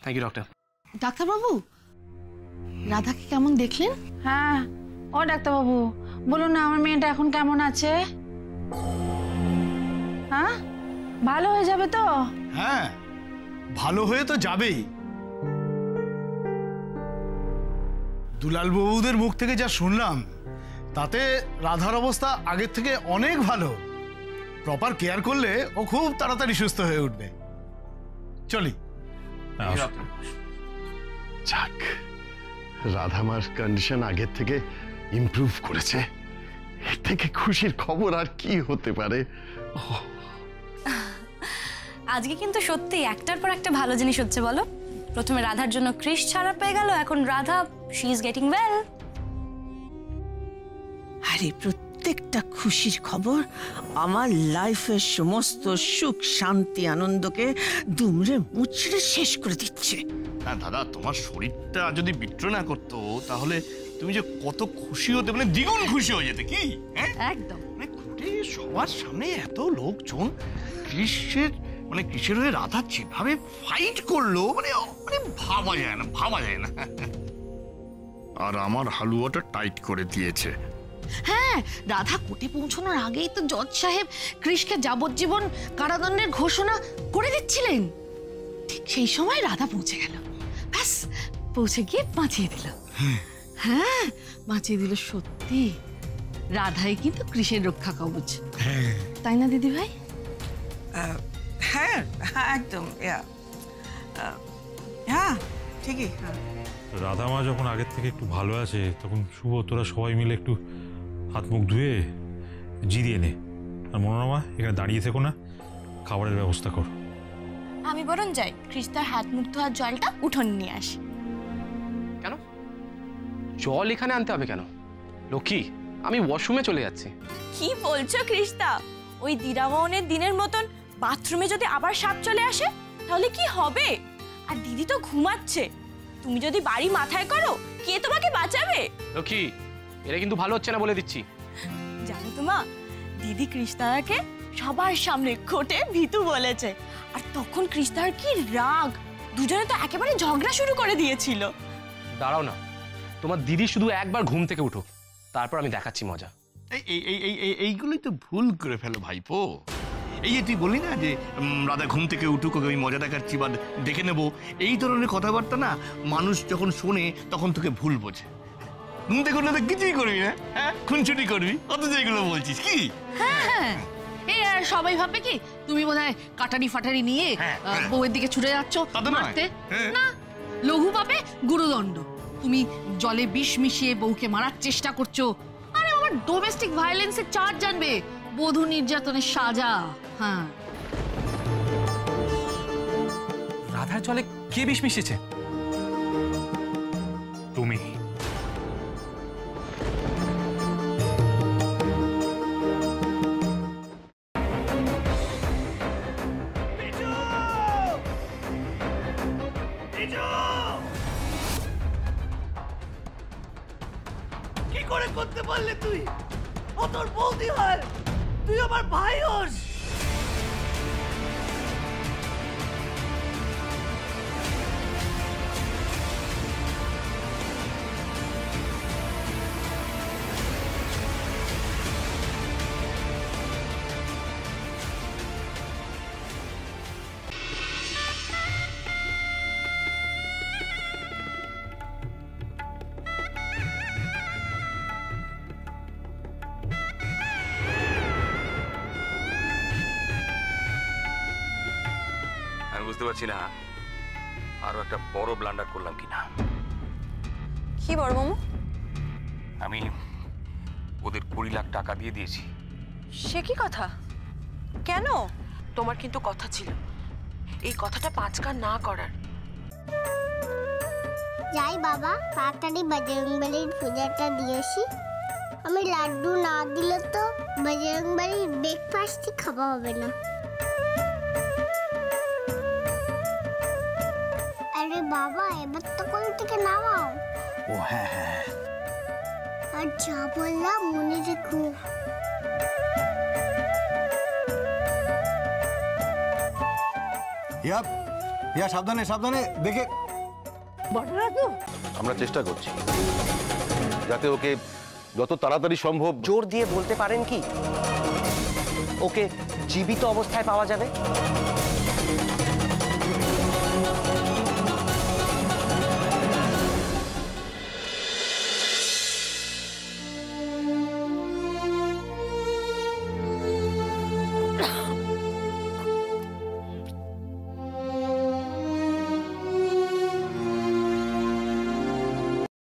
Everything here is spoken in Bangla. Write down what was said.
Thank you doctor. ডাক্তারবাবু, রাধাকে কেমন দেখলেন? হ্যাঁ, ও ডাক্তারবাবু বলুন না আমার মেয়েটা এখন কেমন আছে? হ্যাঁ, ভালো হয়ে যাবে তো? হ্যাঁ, ভালো হয়ে তো যাবেই। দুলাল বাবুদের মুখ থেকে যা শুনলাম তাতে রাধার অবস্থা আগের থেকে অনেক ভালো। প্রপার কেয়ার করলে ও খুব তাড়াতাড়ি সুস্থ হয়ে উঠবে। চলি। যাক, রাধামার কন্ডিশন আগের থেকে ইমপ্রুভ করেছে। এর থেকে খুশির খবর আর কি হতে পারে? আজকে কিন্তু সত্যি একটার পর একটা ভালো জিনিস হচ্ছে বলো। প্রথমে রাধার জন্য ক্রিশ ছাড়া পেয়ে গেল, এখন Radha she is getting well. আরে প্রত্যেকটা খুশির খবর আমার লাইফের সমস্ত সুখ শান্তি আনন্দকে দুমড়ে মুচড়ে শেষ করে দিচ্ছে। হ্যাঁ দাদা, তোমার শরীরটা যদি বিট্রো না করতো তাহলে তুমি যে কত খুশি হতে, মানে দ্বিগুণ খুশি হয়ে যেতে। কি একদম, মানে ঘুরে সবার সামনে এত লোকজন কৃষের হয়ে রাধা যেভাবে ফাইট করলো, মানে ভাবা যায় না, ভাবা যায় না। আর আমার হালুয়াটা টাইট করে দিয়েছে। হ্যাঁ, রাধা কোর্টে পৌঁছানোর আগেই তো জজ সাহেব কৃষকে যাবজ্জীবন কারাদণ্ডের ঘোষণা করে দিচ্ছিলেন। ঠিক সেই সময় রাধা পৌঁছে গেল, ব্যাস পৌঁছে গিয়ে বাঁচিয়ে দিল। হ্যাঁ, বাঁচিয়ে দিল। সত্যি রাধাই কিন্তু কৃষের রক্ষা কবচ, তাই না দিদি ভাই? হ্যাঁ একদম, হ্যাঁ ঠিকই। রাধা মা যখন আগের থেকে একটু ভালো আছে তখন শুভ তোরা সবাই মিলে একটু হাত মুখ ধুয়ে জিরিয়ে নে। আর মনোরমা এখানে দাঁড়িয়ে থেকো না, খাবারের ব্যবস্থা কর। আমি বরং যাই, কৃষ্ণার হাত মুখ ধোয়ার জলটা উঠোনে নিয়ে আসি। কেন জল এখানে আনতে হবে কেন? লক্ষ্মী, আমি ওয়াশরুমে চলে যাচ্ছি। কি বলছো কৃষ্ণা? ওই দিরামনের দিনের মতন বাথরুমে যদি আবার সাপ চলে আসে তাহলে কি হবে? আর দিদি তো ঘুমাচ্ছে, তুমি যদি বাড়ি মাথায় করো কে তোমাকে বাঁচাবে? লক্ষ্মী, এটা কিন্তু ভালো হচ্ছে না বলে দিচ্ছি। জানো তো মা, দিদি কৃষ্ণাকে সবার সামনে কোর্টে ভীতু বলেছে, আর তখন কৃষ্ণার কি রাগ, দুজনে তো একেবারে ঝগড়া শুরু করে দিয়েছিল। দাঁড়াও না, তোমার দিদি শুধু একবার ঘুম থেকে উঠো, তারপর আমি দেখাচ্ছি মজা। এইগুলোই তো ভুল করে ফেলো ভাইপো। এই যে তুই বললি না যে রাধা ঘুম থেকে উঠুক, আমি মজা দেখাচ্ছি বা দেখে নেবো, এই ধরনের কথাবার্তা না মানুষ যখন শোনে তখন তোকে ভুল বোঝে। ঘুম থেকে উঠলে তো কিছুই করবি না, হ্যাঁ খুনছুটি করবি, অথচ এগুলো বলছিস কি? হ্যাঁ, এই আর সবাই ভাববে কি তুমি বোধহয় কাটারি ফাটারি নিয়ে বউয়ের দিকে ছুটে যাচ্ছ মারতে। না, লঘু পাবে গুরুদণ্ড। তুমি জলে বিষ মিশিয়ে বউকে মারার চেষ্টা করছো। আরে আমার ডোমেস্টিক ভায়োলেন্সের চার্জ জানবে, বধূ নির্যাতনের সাজা। হ্যাঁ, রাধার জলে কে বিষ মিশিয়েছে? তুমি। কি করে করতে পারলে তুই? ও তোর বৌদি হয়, তুই আমার ভাই হোস। বুঝতে পারছি না আরো একটা বড় ব্লান্ডার করলাম কিনা। কি বড় মামু? আমি ওদের 20 লাখ টাকা দিয়ে দিয়েছি। সে কি কথা? কেন? তোমার কিন্তু কথা ছিল এই কথাটা 5 কান না করার। যাই বাবা, তাড়াতাড়ি বজরংবলীর পূজাটা দিয়েছি। আমি লাড্ডু না দিলে তো বজরংবলীর ব্রেকফাস্টই খাওয়া হবে না। আরে বাবা, এবার তো কোল থেকে নামাও। ও হ্যাঁ হ্যাঁ, আর যা বললাম মনে রেখো। ইয়া সাবধানে সাবধানে দেখে। আমরা চেষ্টা করছি যাতে ওকে যত তাড়াতাড়ি সম্ভব। জোর দিয়ে বলতে পারেন কি ওকে জীবিত অবস্থায় পাওয়া যাবে?